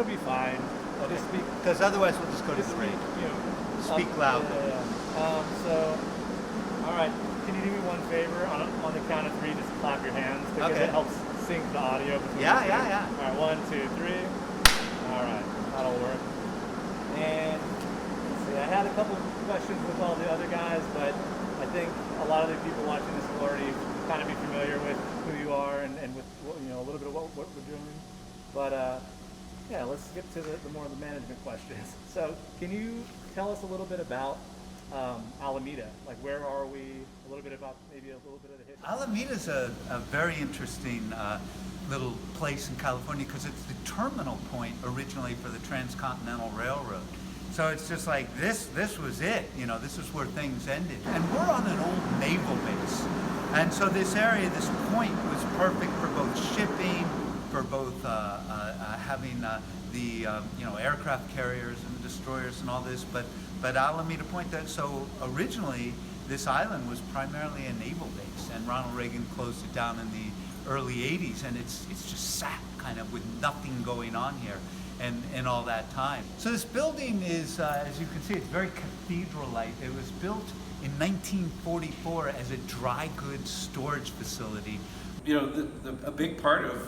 it'll be fine. Okay. Just speak. Because otherwise we'll just go to Just 3. speak, Speak loudly. So, all right. Can you do me one favor on the count of 3? Just clap your hands because Okay. it helps sync the audio between Yeah, the two. yeah, yeah. All right, 1, 2, 3. All right, that'll work. And let's see, I had a couple questions with all the other guys, but I think a lot of the people watching this will already kind of be familiar with who you are and with a little bit of what we're doing. But yeah, let's get to the more of the management questions. So, can you tell us a little bit about Alameda? Like, where are we? A little bit about maybe a little bit of the history. Alameda's a very interesting little place in California because it's the terminal point originally for the Transcontinental Railroad. So it's just like this was it, this is where things ended. And we're on an old naval base. And so this area, this point was perfect for both shipping, for both having the aircraft carriers and destroyers and all this, but Alameda Point, so originally this island was primarily a naval base, and Ronald Reagan closed it down in the early 80s, and it's just sat kind of with nothing going on here and all that time. So this building is, as you can see, it's very cathedral-like. It was built in 1944 as a dry goods storage facility. A big part of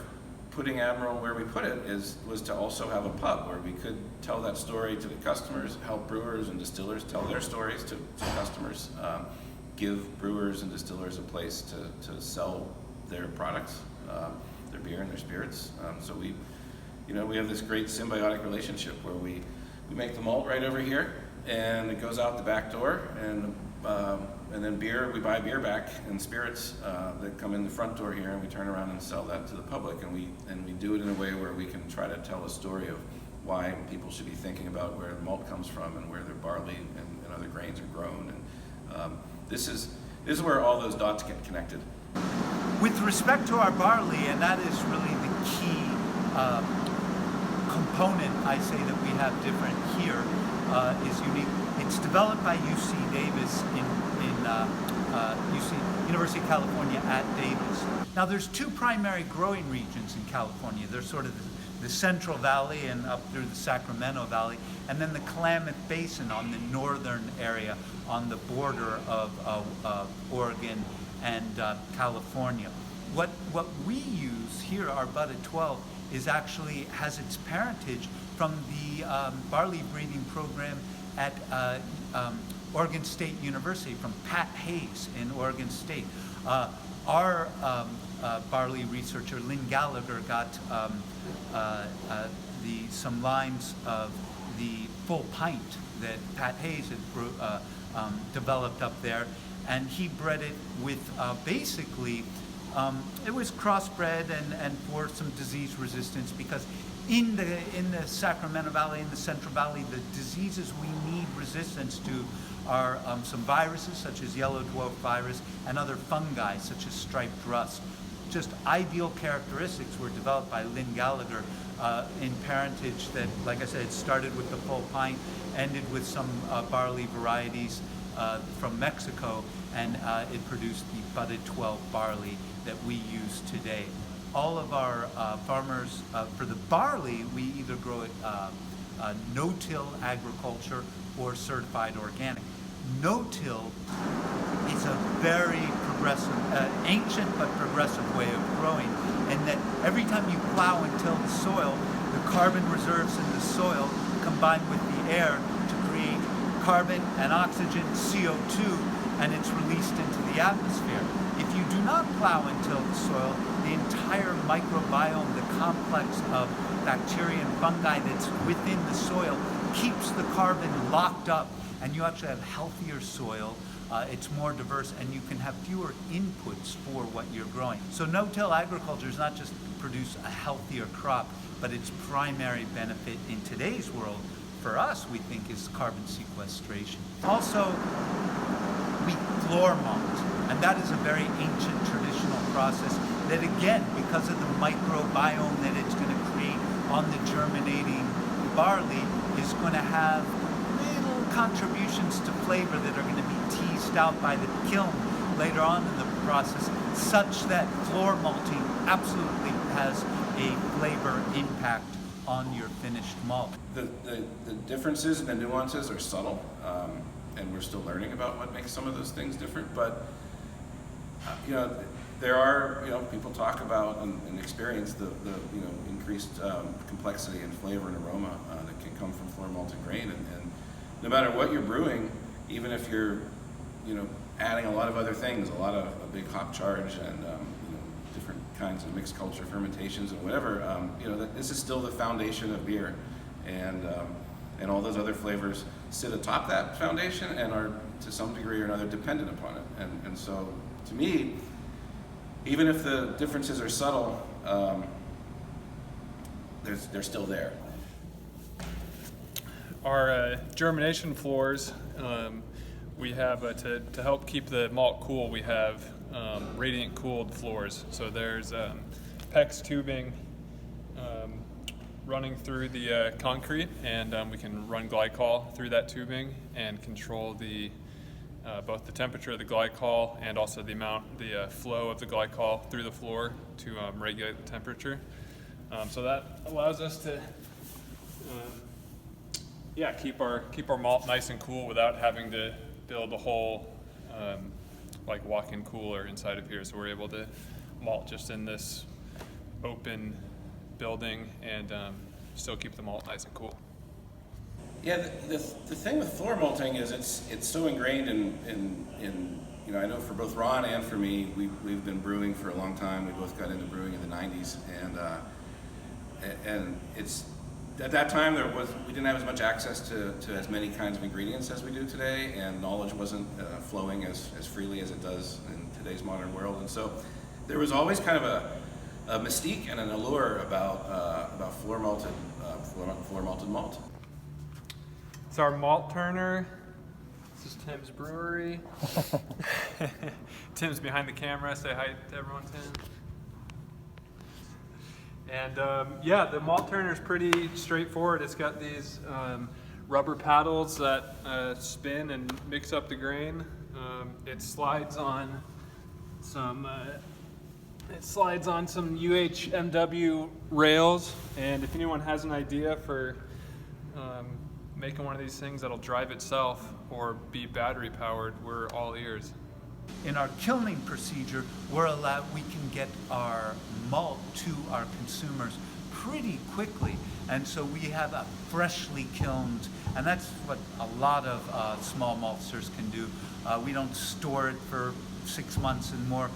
putting Admiral where we put it was to also have a pub where we could tell that story to the customers, help brewers and distillers tell their stories to customers, give brewers and distillers a place to sell their products, their beer and their spirits. So we have this great symbiotic relationship where we make the malt right over here, and it goes out the back door, and then we buy beer back and spirits that come in the front door here, and we turn around and sell that to the public, and we do it in a way where we can try to tell a story of why people should be thinking about where the malt comes from and where their barley and other grains are grown, and this is where all those dots get connected. With respect to our barley, and that is really the key component, I say, that we have different here, is unique. It's developed by UC Davis in University of California at Davis. Now there's 2 primary growing regions in California. There's sort of the Central Valley and up through the Sacramento Valley, and then the Klamath Basin on the northern area on the border of Oregon and California. What we use here, our Budded 12, has its parentage from the barley breeding program at Oregon State University, from Pat Hayes in Oregon State. Our barley researcher, Lynn Gallagher, got some lines of the full pint that Pat Hayes had developed up there, and he bred it with basically, it was crossbred and for some disease resistance, because in the Sacramento Valley, in the Central Valley, the diseases we need resistance to are some viruses such as yellow dwarf virus and other fungi such as striped rust. Just ideal characteristics were developed by Lynn Gallagher in parentage that, like I said, started with the full pint, ended with some barley varieties from Mexico, and it produced the Budded 12 barley that we use today. All of our farmers, for the barley, we either grow it no-till agriculture or certified organic. No-till is a very progressive, ancient but progressive way of growing, in that every time you plow and till the soil, the carbon reserves in the soil combine with the air to create carbon and oxygen, CO2, and it's released into the atmosphere. If you do not plow and till the soil, the entire microbiome, the complex of bacteria and fungi that's within the soil, keeps the carbon locked up, and you actually have healthier soil. It's more diverse, and you can have fewer inputs for what you're growing. So no-till agriculture is not just to produce a healthier crop, but its primary benefit in today's world, for us, we think, is carbon sequestration. Also, we floor malt, and that is a very ancient traditional process that, again, because of the microbiome that it's going to create on the germinating barley, is going to have little contributions to flavor that are going to be teased out by the kiln later on in the process, such that floor malting absolutely has a flavor impact on your finished malt. The differences and the nuances are subtle, and we're still learning about what makes some of those things different. But there are people talk about and experience the increased complexity and flavor and aroma that can come from floor malted grain, and no matter what you're brewing, even if you're adding a lot of other things, a big hop charge and different kinds of mixed culture fermentations and whatever, this is still the foundation of beer, and all those other flavors sit atop that foundation and are to some degree or another dependent upon it. And so to me, even if the differences are subtle, they're still there. Our germination floors, we have to help keep the malt cool. We have radiant cooled floors. So there's PEX tubing running through the concrete, and we can run glycol through that tubing and control both the temperature of the glycol and also the flow of the glycol through the floor to regulate the temperature. So that allows us to keep our malt nice and cool without having to build a whole like walk-in cooler inside of here. So we're able to malt just in this open building and still keep the malt nice and cool. Yeah, the thing with floor malting is it's so ingrained in I know for both Ron and for me, we've been brewing for a long time. We both got into brewing in the 90s, and it's at that time we didn't have as much access to as many kinds of ingredients as we do today, and knowledge wasn't flowing as freely as it does in today's modern world. And so there was always kind of a mystique and an allure about floor malted malt. It's our malt turner. This is Tim's brewery. Tim's behind the camera. Say hi to everyone, Tim. And the malt turner is pretty straightforward. It's got these rubber paddles that spin and mix up the grain. It slides on some UHMW rails. And if anyone has an idea for making one of these things that'll drive itself or be battery powered, we're all ears. In our kilning procedure, we can get our malt to our consumers pretty quickly, and so we have a freshly kilned, and that's what a lot of small maltsters can do. We don't store it for 6 months and more.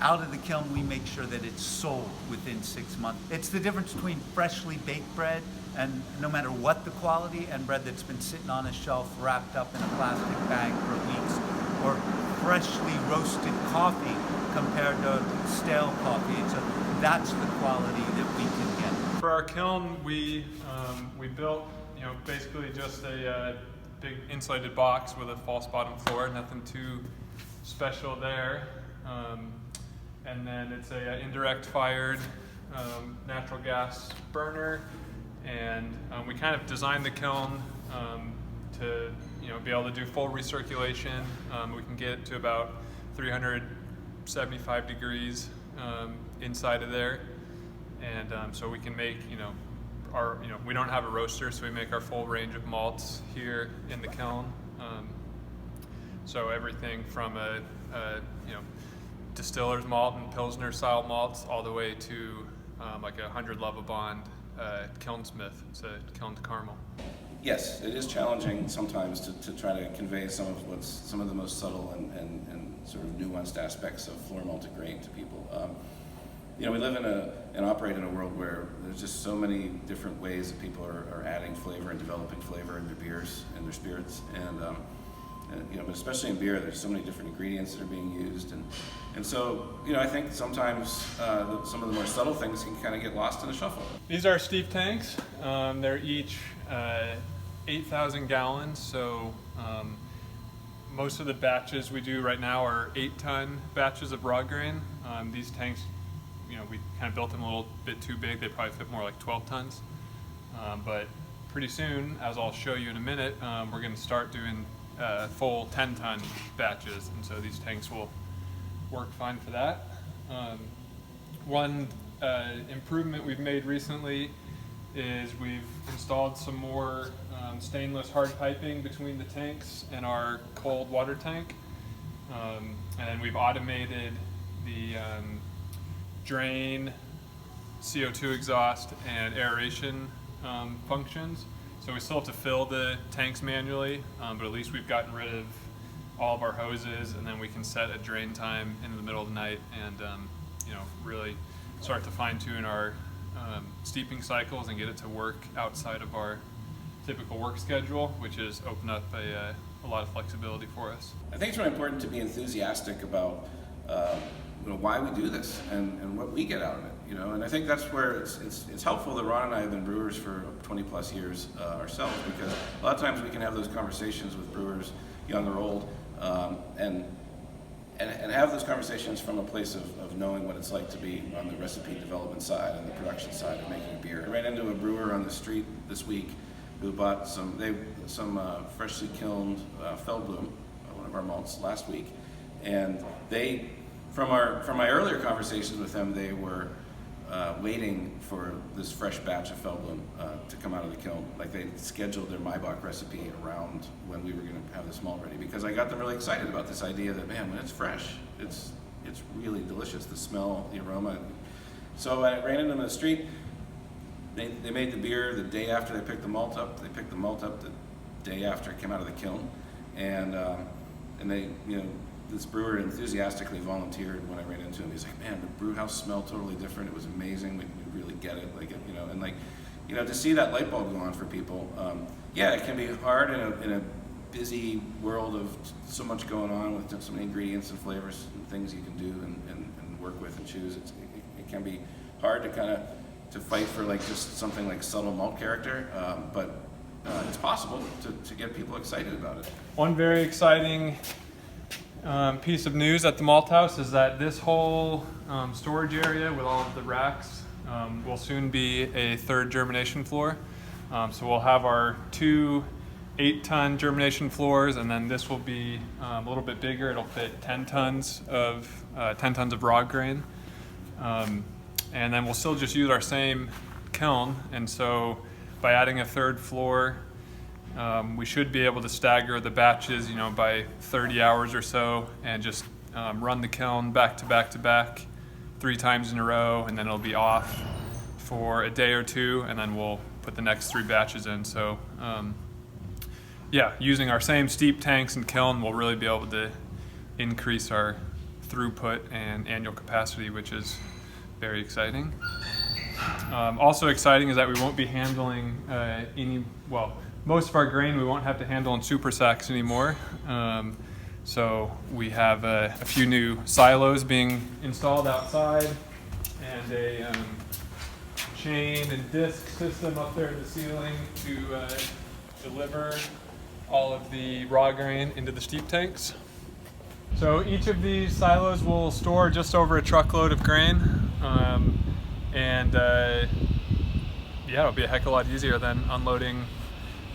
Out of the kiln, we make sure that it's sold within 6 months. It's the difference between freshly baked bread, and no matter what the quality, and bread that's been sitting on a shelf wrapped up in a plastic bag for weeks, or freshly roasted coffee compared to stale coffee. So that's the quality that we can get. For our kiln, we built basically just a big insulated box with a false bottom floor. Nothing too special there. And then it's a indirect fired natural gas burner, and we kind of designed the kiln to be able to do full recirculation. We can get to about 375 degrees inside of there, and so we can make we don't have a roaster, so we make our full range of malts here in the kiln. So everything from a distiller's malt and Pilsner style malts all the way to like a 100 Lovibond kilnsmith. It's a kilned caramel. Yes, it is challenging sometimes to try to convey some of the most subtle and sort of nuanced aspects of floor malted grain to people. We live and operate in a world where there's just so many different ways that people are adding flavor and developing flavor in their beers and their spirits, but especially in beer, there's so many different ingredients that are being used, and so I think sometimes some of the more subtle things can kind of get lost in the shuffle. These are steep tanks. They're each 8,000 gallons, so most of the batches we do right now are 8-ton batches of raw grain. These tanks, we kind of built them a little bit too big. They probably fit more like 12 tons. But pretty soon, as I'll show you in a minute, we're going to start doing full 10-ton batches, and so these tanks will work fine for that. One improvement we've made recently is we've installed some more stainless hard piping between the tanks and our cold water tank. And then we've automated the drain, CO2 exhaust, and aeration functions. So we still have to fill the tanks manually, but at least we've gotten rid of all of our hoses, and then we can set a drain time in the middle of the night and really start to fine tune our steeping cycles and get it to work outside of our typical work schedule, which is open up a lot of flexibility for us. I think it's really important to be enthusiastic about why we do this and what we get out of it. And I think that's where it's helpful that Ron and I have been brewers for 20 plus years ourselves, because a lot of times we can have those conversations with brewers, young or old, and have those conversations from a place of knowing what it's like to be on the recipe development side and the production side of making beer. I ran into a brewer on the street this week who bought some freshly kilned Feldblum, one of our malts, last week, and they, from my earlier conversations with them, they were waiting for this fresh batch of Feldblum to come out of the kiln. Like, they scheduled their Maibach recipe around when we were going to have this malt ready, because I got them really excited about this idea that, man, when it's fresh, it's really delicious. The smell, the aroma. So I ran into them in the street. They made the beer the day after they picked the malt up. They picked the malt up the day after it came out of the kiln, and they, this brewer enthusiastically volunteered when I ran into him. He's like, man, the brew house smelled totally different. It was amazing. We really get it. To see that light bulb go on for people. It can be hard in a busy world of so much going on with so many ingredients and flavors and things you can do and work with and choose. It can be hard to fight for just something like subtle malt character, but it's possible to get people excited about it. One very exciting piece of news at the Malt House is that this whole storage area with all of the racks will soon be a third germination floor. So we'll have our 2 8-ton germination floors, and then this will be a little bit bigger. It'll fit 10 tons of raw grain. And then we'll still just use our same kiln, and so by adding a third floor, we should be able to stagger the batches, by 30 hours or so, and just run the kiln back to back to back 3 times in a row, and then it'll be off for a day or 2, and then we'll put the next 3 batches in. So using our same steep tanks and kiln, we'll really be able to increase our throughput and annual capacity, which is very exciting. Also exciting is that we won't be handling most of our grain we won't have to handle in super sacks anymore. So we have a few new silos being installed outside, and a chain and disc system up there in the ceiling to deliver all of the raw grain into the steep tanks. So each of these silos will store just over a truckload of grain, it'll be a heck of a lot easier than unloading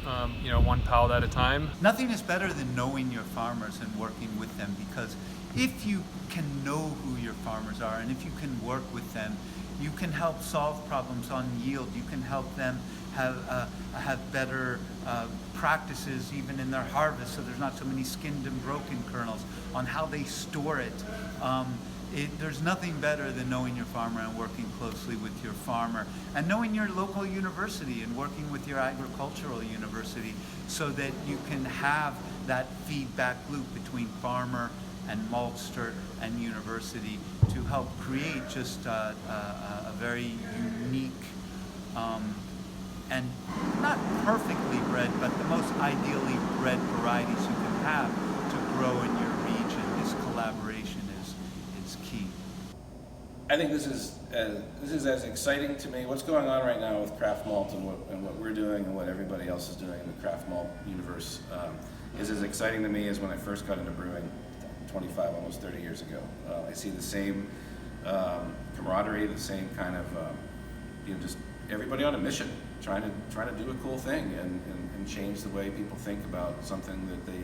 1 pallet at a time. Nothing is better than knowing your farmers and working with them, because if you can know who your farmers are and if you can work with them, you can help solve problems on yield. You can help them have better practices even in their harvest, so there's not so many skinned and broken kernels, on how they store it. There's nothing better than knowing your farmer and working closely with your farmer, and knowing your local university and working with your agricultural university, so that you can have that feedback loop between farmer and Maltster and university to help create just a very unique and not perfectly bred, but the most ideally bred varieties you can have to grow in your region. This collaboration is key. I think this is as exciting to me. What's going on right now with craft malt and what we're doing and what everybody else is doing in the craft malt universe is as exciting to me as when I first got into brewing 25, almost 30 years ago. I see the same camaraderie, the same kind of just everybody on a mission, trying to do a cool thing and change the way people think about something that they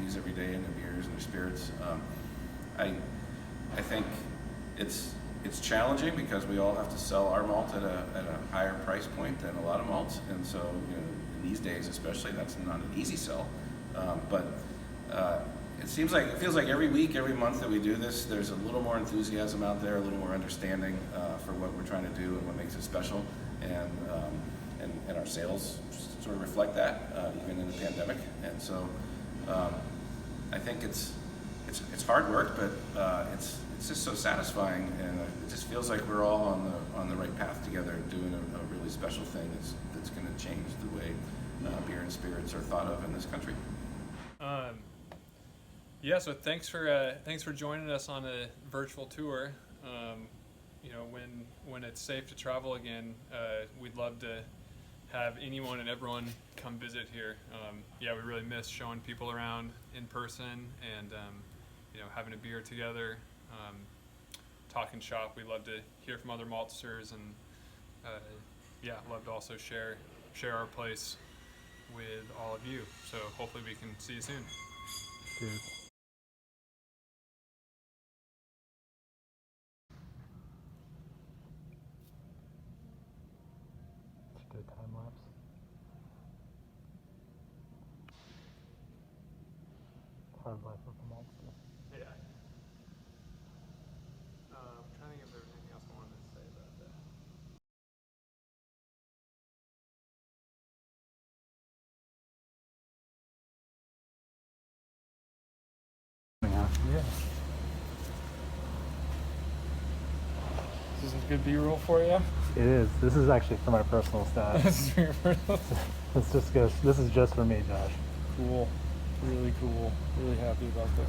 use every day in their beers and their spirits. I think it's it's challenging because we all have to sell our malt at a higher price point than a lot of malts, and so in these days especially, that's not an easy sell. But it feels like every week, every month that we do this, there's a little more enthusiasm out there, a little more understanding for what we're trying to do and what makes it special, and our sales sort of reflect that even in the pandemic. And so I think it's hard work, but it's just so satisfying, and it just feels like we're all on the right path together, doing a really special thing that's going to change the way beer and spirits are thought of in this country. Yeah, so thanks for joining us on a virtual tour. When it's safe to travel again, we'd love to have anyone and everyone come visit here. We really miss showing people around in person and having a beer together, talking shop. We love to hear from other maltsters, and love to also share our place with all of you. So hopefully we can see you soon. Dude. Let's do a time lapse. Hard life of a Maltster. Yeah. I'm trying to think if there was anything else I wanted to say about that. Yeah. This is a good B-roll for you. It is. This is actually for my personal staff. This is for your personal. This is just for me, Josh. Cool. Really cool. Really happy about that.